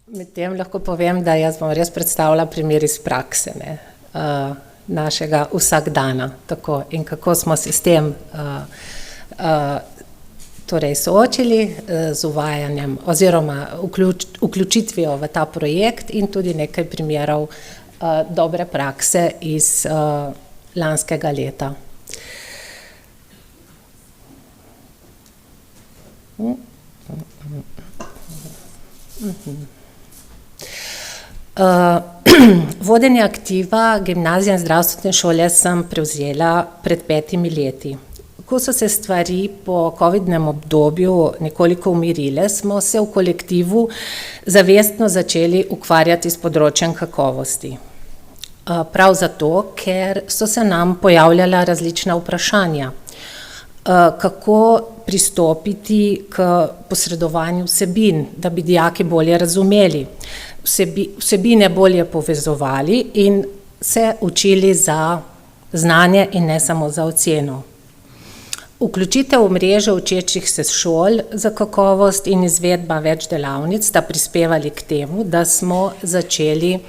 Medtem lahko povem, da jaz bom res predstavila primer iz prakse, našega vsakdana, tako, in kako smo se s tem torej soočili z uvajanjem oziroma vključitvijo v ta projekt in tudi nekaj primerov dobre prakse iz lanskega leta. Vodenje aktiva Gimnazije in zdravstvene šole sem prevzela pred 5 leti. Ko so se stvari po covidnem obdobju nekoliko umirile, smo se v kolektivu zavestno začeli ukvarjati s področjem kakovosti. Prav zato, ker so se nam pojavljala različna vprašanja. Kako pristopiti k posredovanju vsebin, da bi dijaki bolje razumeli, vsebine bolje povezovali in se učili za znanje in ne samo za oceno. Vključitev v mrežo učečih se šol za kakovost in izvedba več delavnic sta prispevali k temu, da smo začeli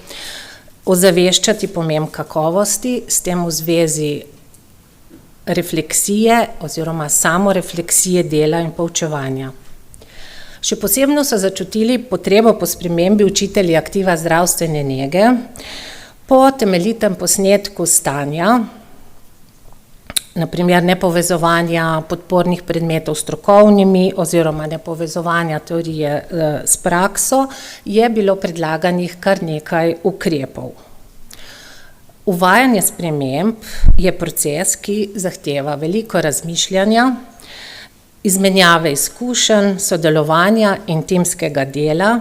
ozaveščati pomen kakovosti, s tem v zvezi refleksije oziroma samorefleksije dela in poučevanja. Še posebno so začutili potrebo po spremembi učitelji aktiva zdravstvene nege, po temeljitem posnetku stanja, na primer nepovezovanja podpornih predmetov s strokovnimi oziroma nepovezovanja teorije s prakso, je bilo predlaganih kar nekaj ukrepov. Uvajanje sprememb je proces, ki zahteva veliko razmišljanja, izmenjave izkušenj, sodelovanja in timskega dela,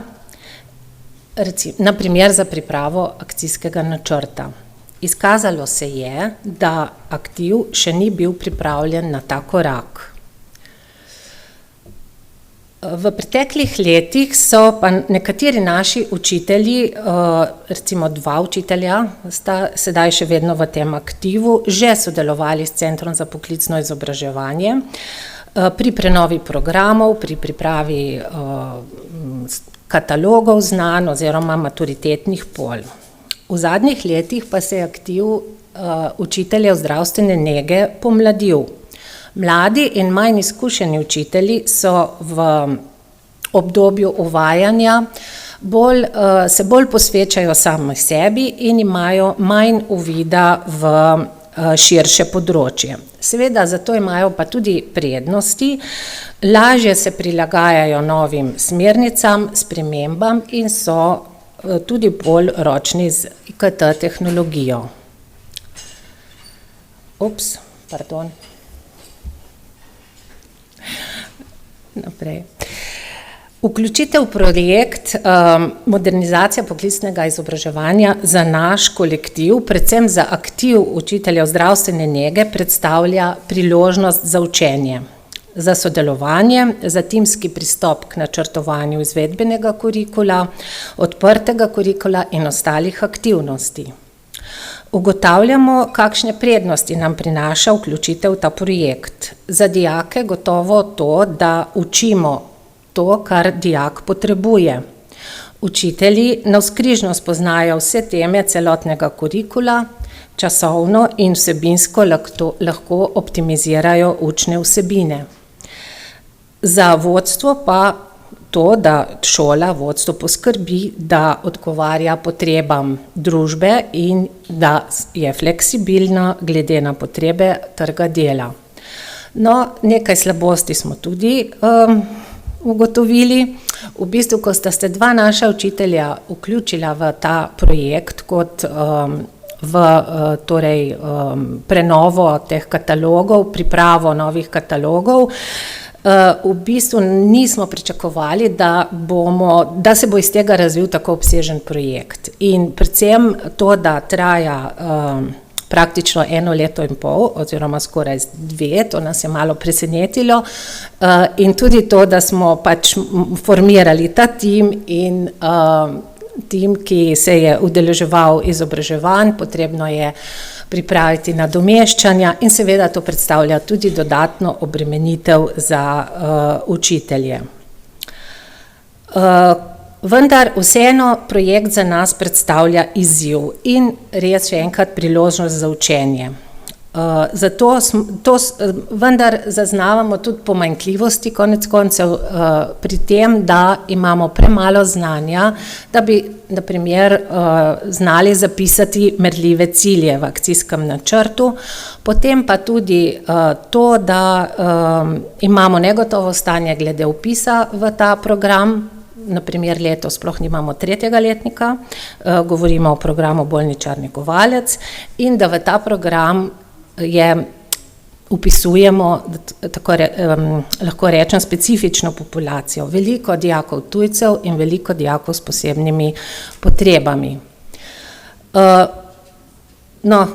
na primer za pripravo akcijskega načrta. Izkazalo se je, da aktiv še ni bil pripravljen na ta korak. V preteklih letih so pa nekateri naši učitelji, recimo 2 učitelja, sta sedaj še vedno v tem aktivu, že sodelovali s Centrom za poklicno izobraževanje pri prenovi programov, pri pripravi katalogov znanj oziroma maturitetnih pol. V zadnjih letih pa se je aktiv učiteljev zdravstvene nege pomladil. Mladi in manj izkušeni učitelji so v obdobju uvajanja se bolj posvečajo sami sebi in imajo manj uvida v širše področje. Seveda zato imajo pa tudi prednosti, lažje se prilagajajo novim smernicam, spremembam in so tudi bolj ročni z IKT tehnologijo. Naprej. Vključitev v projekt modernizacija poklicnega izobraževanja za naš kolektiv, predvsem za aktiv učiteljev zdravstvene nege, predstavlja priložnost za učenje, za sodelovanje, za timski pristop k načrtovanju izvedbenega kurikula, odprtega kurikula in ostalih aktivnosti. Ugotavljamo, kakšne prednosti nam prinaša vključitev v ta projekt. Za dijake gotovo to, da učimo to, kar dijak potrebuje. Učitelji navzkrižno spoznajo vse teme celotnega kurikula, časovno in vsebinsko lahko optimizirajo učne vsebine. Za vodstvo pa to, da šola, vodstvo poskrbi, da odgovarja potrebam družbe in da je fleksibilna glede na potrebe trga dela. No, nekaj slabosti smo tudi ugotovili. V bistvu, ko sta se 2 naša učitelja vključila v ta projekt kot prenovo teh katalogov, pripravo novih katalogov, v bistvu nismo pričakovali, da se bo iz tega razvil tako obsežen projekt. In predvsem to, da traja praktično 1 leto in pol oziroma skoraj 2, to nas je malo presenetilo, in tudi to, da smo pač formirali ta tim in tim, ki se je udeleževal izobraževanj, potrebno je pripraviti nadomeščanja in seveda to predstavlja tudi dodatno obremenitev za učitelje. Vendar vseeno projekt za nas predstavlja izziv in res še enkrat priložnost za učenje. Vendar zaznavamo tudi pomanjkljivosti konec koncev pri tem, da imamo premalo znanja, da bi na primer znali zapisati merljive cilje v akcijskem načrtu, potem pa tudi to, da imamo negotovo stanje glede vpisa v ta program. Naprimer letos sploh nimamo 3. letnika, govorimo o programu Bolničar negovalec in da v ta program vpisujemo, lahko rečem, specifično populacijo, veliko dijakov tujcev in veliko dijakov s posebnimi potrebami.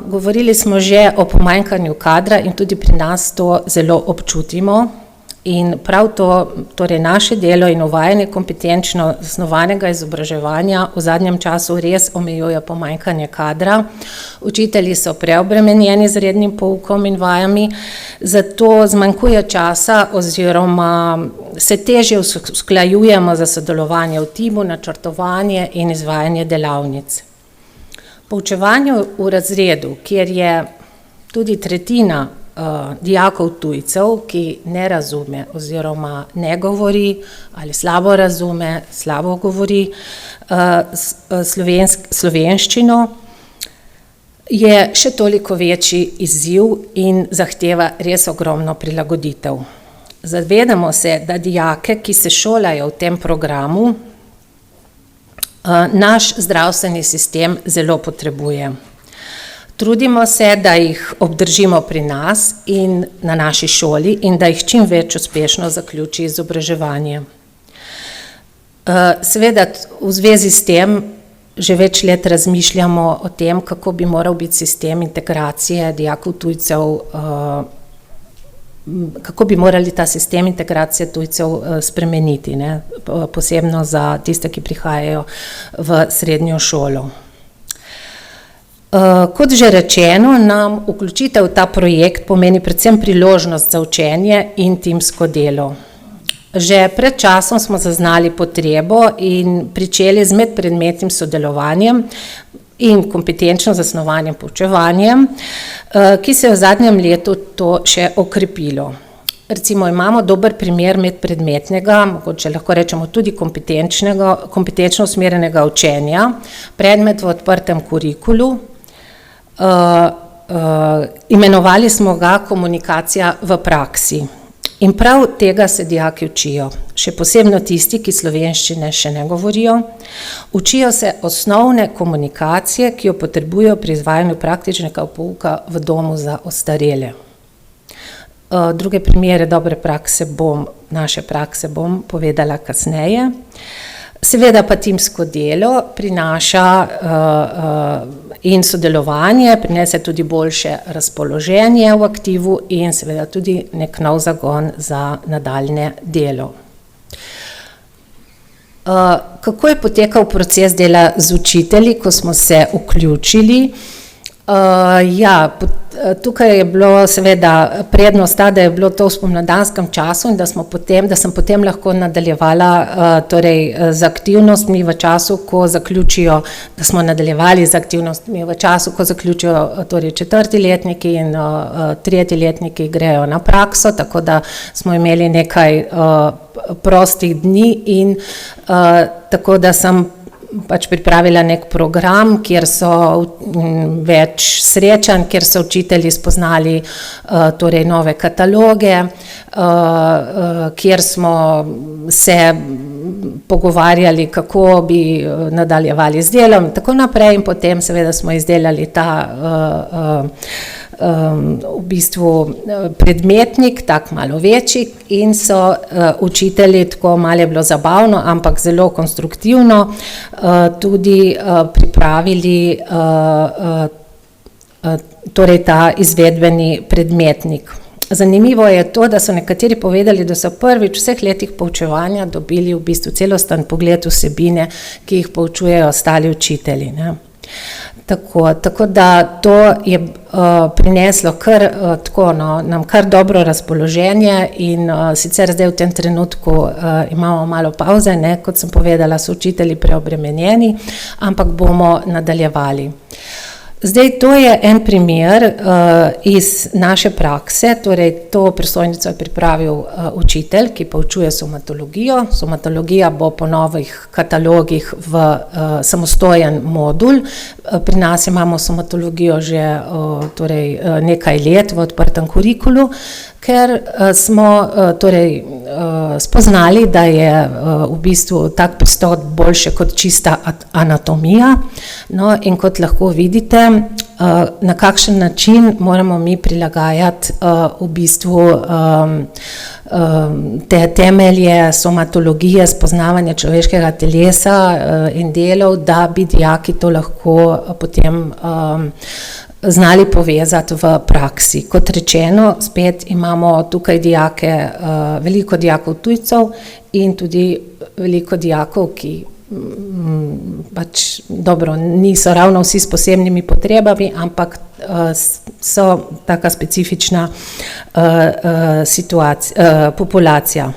Govorili smo že o pomanjkanju kadra in tudi pri nas to zelo občutimo. In prav to, torej naše delo in uvajanje kompetenčno zasnovanega izobraževanja v zadnjem času res omejuje pomanjkanje kadra. Učitelji so preobremenjeni z rednim poukom in vajami, zato zmanjkuje časa oziroma se težje usklajujemo za sodelovanje v timu, načrtovanje in izvajanje delavnic. Poučevanje v razredu, kjer je tudi tretjina dijakov tujcev, ki ne razume oziroma ne govori ali slabo razume, slabo govori slovenščino, je še toliko večji izziv in zahteva res ogromno prilagoditev. Zavedamo se, da dijake, ki se šolajo v tem programu, naš zdravstveni sistem zelo potrebuje. Trudimo se, da jih obdržimo pri nas in na naši šoli in da jih čim več uspešno zaključi izobraževanje. Seveda v zvezi s tem že več let razmišljamo o tem, kako bi moral biti sistem integracije dijakov tujcev, kako bi morali ta sistem integracije tujcev spremeniti, posebno za tiste, ki prihajajo v srednjo šolo. Kot že rečeno, nam vključitev v ta projekt pomeni predvsem priložnost za učenje in timsko delo. Že pred časom smo zaznali potrebo in pričeli z medpredmetnim sodelovanjem in kompetenčno zasnovanjem poučevanjem, ki se je v zadnjem letu to še okrepilo. Recimo imamo dober primer medpredmetnega, mogoče lahko rečemo tudi kompetenčno usmerjenega učenja, predmet v odprtem kurikulu. Imenovali smo ga komunikacija v praksi. In prav tega se dijaki učijo, še posebno tisti, ki slovenščine še ne govorijo. Učijo se osnovne komunikacije, ki jo potrebujejo pri izvajanju praktičnega pouka v domu za ostarele. Druge primere dobre naše prakse bom povedala kasneje. Seveda pa timsko delo prinaša in sodelovanje, prinese tudi boljše razpoloženje v aktivu in seveda tudi nek nov zagon za nadaljnje delo. Kako je potekal proces dela z učitelji, ko smo se vključili? Tukaj je bilo seveda prednost ta, da je bilo to v spomladanskem času in da sem potem lahko nadaljevala z aktivnostmi v času, ko zaključijo, da smo nadaljevali z aktivnostmi v času, ko zaključijo 4. letniki in 3. letniki grejo na prakso, tako da smo imeli nekaj prostih dni in tako da sem pač pripravila nek program, kjer so več srečanj, kjer so učitelji spoznali nove kataloge, kjer smo se pogovarjali, kako bi nadaljevali z delom in tako naprej in potem seveda smo izdelali ta v bistvu predmetnik, tak malo večji in so učitelji, tako malo je bilo zabavno, ampak zelo konstruktivno tudi pripravili ta izvedbeni predmetnik. Zanimivo je to, da so nekateri povedali, da so prvič v vseh letih poučevanja dobili v bistvu celosten pogled vsebine, ki jih poučujejo ostali učitelji. Tako da to je prineslo nam kar dobro razpoloženje in sicer zdaj v tem trenutku imamo malo pavze, ne, kot sem povedala, so učitelji preobremenjeni, ampak bomo nadaljevali. Zdaj, to je en primer iz naše prakse, torej to prosojnico je pripravil učitelj, ki poučuje somatologijo. Somatologija bo po novih katalogih v samostojen modul. Pri nas imamo somatologijo že nekaj let v odprtem kurikulu, ker smo spoznali, da je v bistvu tak pristop boljše kot čista anatomija. No, in kot lahko vidite, na kakšen način moramo mi prilagajati v bistvu te temelje somatologije, spoznavanja človeškega telesa in delov, da bi dijaki to lahko potem znali povezati v praksi. Kot rečeno, spet imamo tukaj dijake, veliko dijakov tujcev in tudi veliko dijakov, ki niso ravno vsi s posebnimi potrebami, ampak so taka specifična populacija.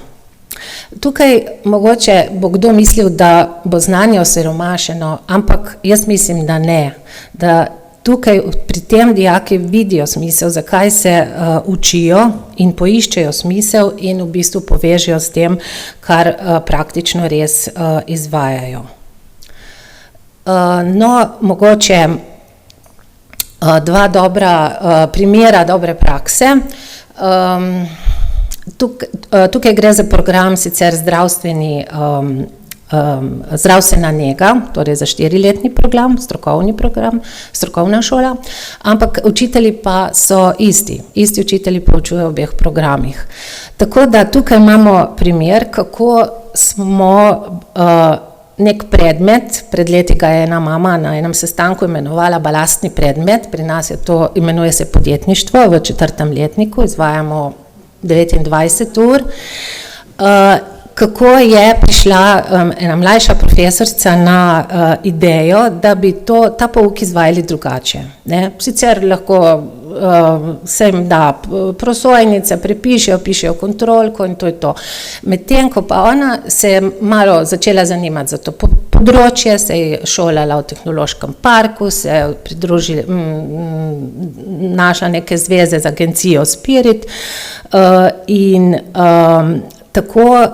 Tukaj mogoče bo kdo mislil, da bo znanje osiromašeno, ampak jaz mislim, da ne. Da tukaj pri tem dijaki vidijo smisel, zakaj se učijo in poiščejo smisel in v bistvu povežejo s tem, kar praktično res izvajajo. No, mogoče dva dobra primera dobre prakse. Tukaj gre za program sicer zdravstvena nega, torej za 4-letni program, strokovna šola, ampak učitelji pa so isti učitelji poučujejo v obeh programih. Tako da tukaj imamo primer, kako smo nek predmet, pred leti ga je ena mama na enem sestanku imenovala balastni predmet, pri nas je to, imenuje se podjetništvo, v 4. letniku izvajamo 29 ur. Kako je prišla ena mlajša profesorica na idejo, da bi ta pouk izvajali drugače. Ne? Sicer lahko se jim da prosojnice, pišejo kontrolko in to je to. Medtem ko pa ona se je malo začela zanimati za to področje, se je šolala v tehnološkem parku, se je pridružila, našla neke zveze z agencijo Spirit in tako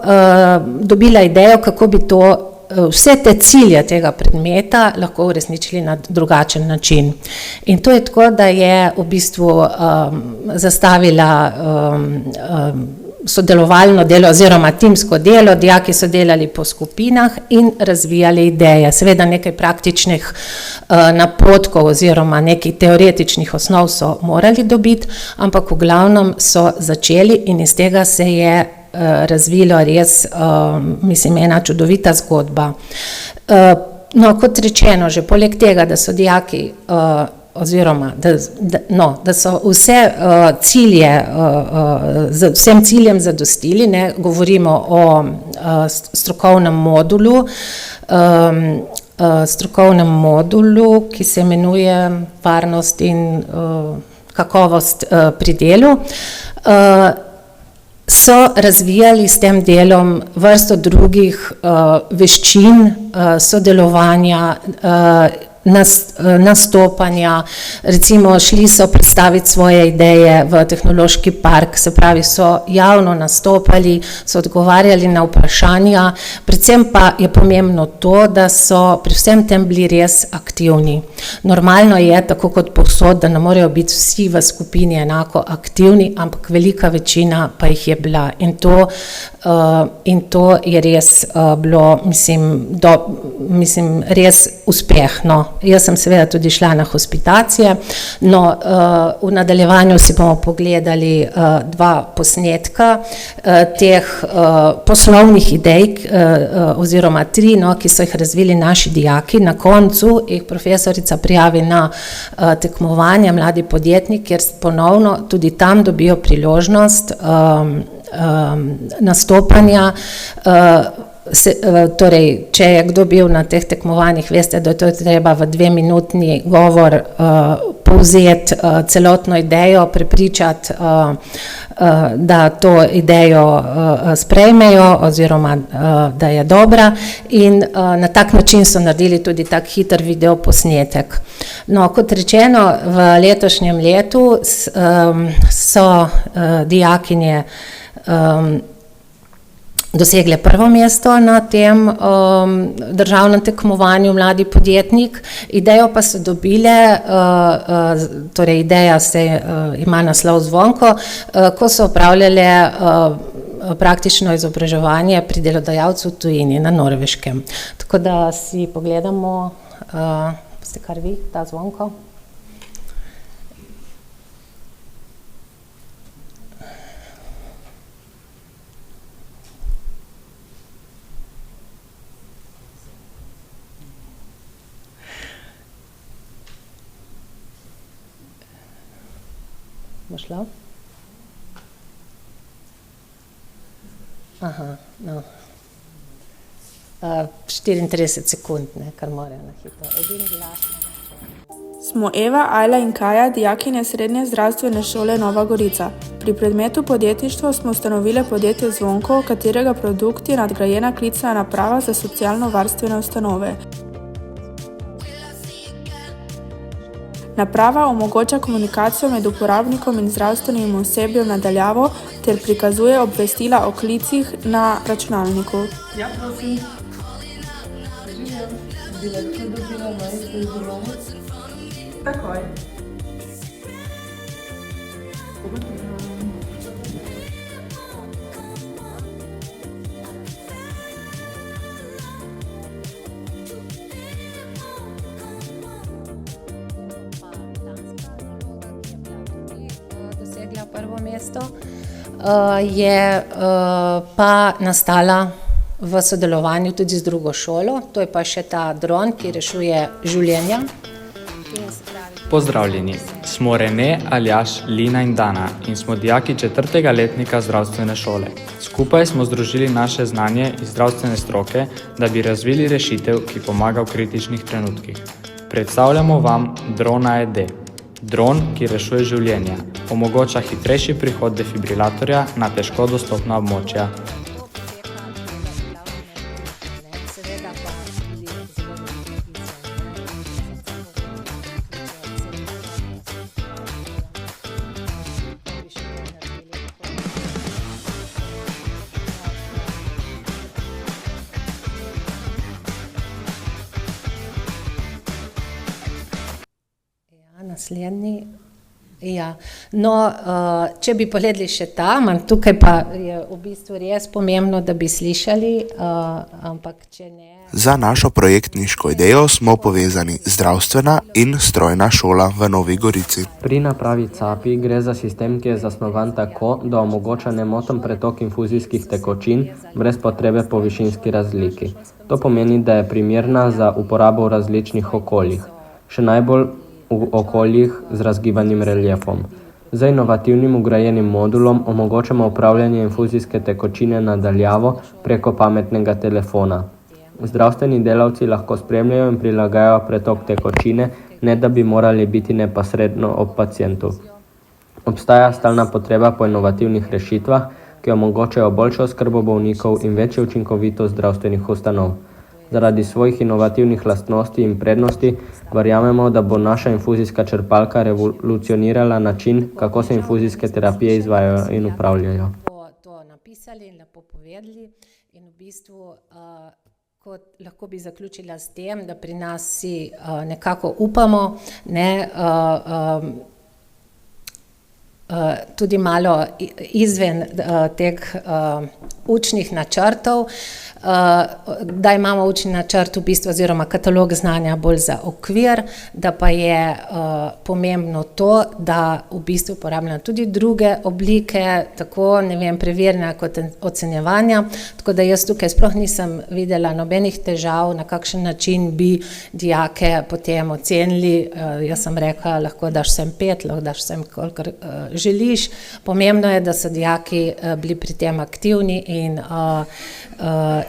dobila idejo, kako bi vse te cilje tega predmeta lahko uresničili na drugačen način. In to je tako, da je v bistvu zastavila sodelovalno delo oziroma timsko delo, dijaki so delali po skupinah in razvijali ideje. Seveda nekaj praktičnih napotkov oziroma nekaj teoretičnih osnov so morali dobiti, ampak v glavnem so začeli in iz tega se je razvilo res, mislim, ena čudovita zgodba. No, kot rečeno, že poleg tega, da so dijaki oziroma, da so vsem ciljem zadostili, ne, govorimo o strokovnem modulu, ki se imenuje varnost in kakovost pri delu, so razvijali s tem delom vrsto drugih veščin, sodelovanja, nastopanja, recimo šli so predstaviti svoje ideje v tehnološki park, se pravi so javno nastopali, so odgovarjali na vprašanja, predvsem pa je pomembno to, da so pri vsem tem bili res aktivni. Normalno je, tako kot povsod, da ne morejo biti vsi v skupini enako aktivni, ampak velika večina pa jih je bila in to je res bilo, mislim, res uspeh, no. Jaz sem seveda tudi šla na hospitacije, no, v nadaljevanju si bomo pogledali dva posnetka teh poslovnih idej, oziroma 3, no, ki so jih razvili naši dijaki. Na koncu jih profesorica prijavi na tekmovanje Mladi podjetnik, kjer ponovno tudi tam dobijo priložnost nastopanja torej, če je kdo bil na teh tekmovanjih, veste, da to je treba v 2-minutni govor povzeti celotno idejo, prepričati, da to idejo sprejmejo oziroma da je dobra in na tak način so naredili tudi tak hiter video posnetek. No, kot rečeno, v letošnjem letu so dijakinje dosegle prvo mesto na tem državnem tekmovanju Mladi podjetnik. Idejo pa so dobile, torej ideja ima naslov Zvonko, ko so opravljale praktično izobraževanje pri delodajalcu v tujini na Norveškem. Tako da si pogledamo, ste kar vi, ta Zvonko. Bo šlo? Aha, no. 34 sekund, ne, kar morajo na hitro. Edini glas. Smo Eva, Ajla in Kaja, dijakinje Srednje zdravstvene šole Nova Gorica. Pri predmetu podjetništvo smo ustanovile podjetje Zvonko, katerega produkt je nadgrajena klicna naprava za socialno-varstvene ustanove. Naprava omogoča komunikacijo med uporabnikom in zdravstvenim osebjem na daljavo ter prikazuje obvestila o klicih na računalniku. Ja, prosim. Bi lahko dobila majster izdelovnic? Takoj. Dosegla prvo mesto, je pa nastala v sodelovanju tudi z drugo šolo, to je pa še ta dron, ki rešuje življenja. Pozdravljeni, smo Rene, Aljaž, Lina in Dana in smo dijaki 4. letnika zdravstvene šole. Skupaj smo združili naše znanje iz zdravstvene stroke, da bi razvili rešitev, ki pomaga v kritičnih trenutkih. Predstavljamo vam Drona ED. Dron, ki rešuje življenja, omogoča hitrejši prihod defibrilatorja na težko dostopna območja. Naslednji. Ja. No, če bi pogledali še ta, tukaj pa je v bistvu res pomembno, da bi slišali, ampak če ne... Za našo projektniško idejo smo povezani zdravstvena in strojna šola v Novi Gorici. Pri napravi CAPI gre za sistem, ki je zasnovan tako, da omogoča nemoten pretok infuzijskih tekočin brez potrebe po višinski razliki. To pomeni, da je primerna za uporabo v različnih okoljih, še najbolj v okoljih z razgibanim reljefom. Z inovativnim vgrajenim modulom omogočamo upravljanje infuzijske tekočine na daljavo preko pametnega telefona. Zdravstveni delavci lahko spremljajo in prilagajajo pretok tekočine, ne da bi morali biti neposredno ob pacientu. Obstaja stalna potreba po inovativnih rešitvah, ki omogočajo boljšo oskrbo bolnikov in večjo učinkovitost zdravstvenih ustanov. Zaradi svojih inovativnih lastnosti in prednosti verjamemo, da bo naša infuzijska črpalka revolucionirala način, kako se infuzijske terapije izvajajo in upravljajo. To napisali in lepo povedali in v bistvu kot lahko bi zaključila s tem, da pri nas si nekako upamo, tudi malo izven teh učnih načrtov, da imamo učni načrt v bistvu oziroma katalog znanja bolj za okvir, da pa je pomembno to, da v bistvu uporabljamo tudi druge oblike, tako preverjanja kot ocenjevanja, tako da jaz tukaj sploh nisem videla nobenih težav, na kakšen način bi dijake potem ocenili. Jaz sem rekla, lahko daš sem 5, lahko daš sem kolikor želiš. Pomembno je, da so dijaki bili pri tem aktivni in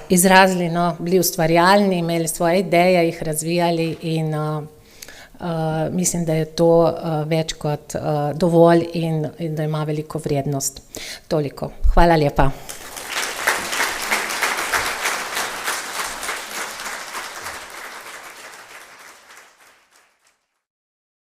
izrazili, bili ustvarjalni, imeli svoje ideje, jih razvijali in mislim, da je to več kot dovolj in da ima veliko vrednost. Toliko. Hvala lepa.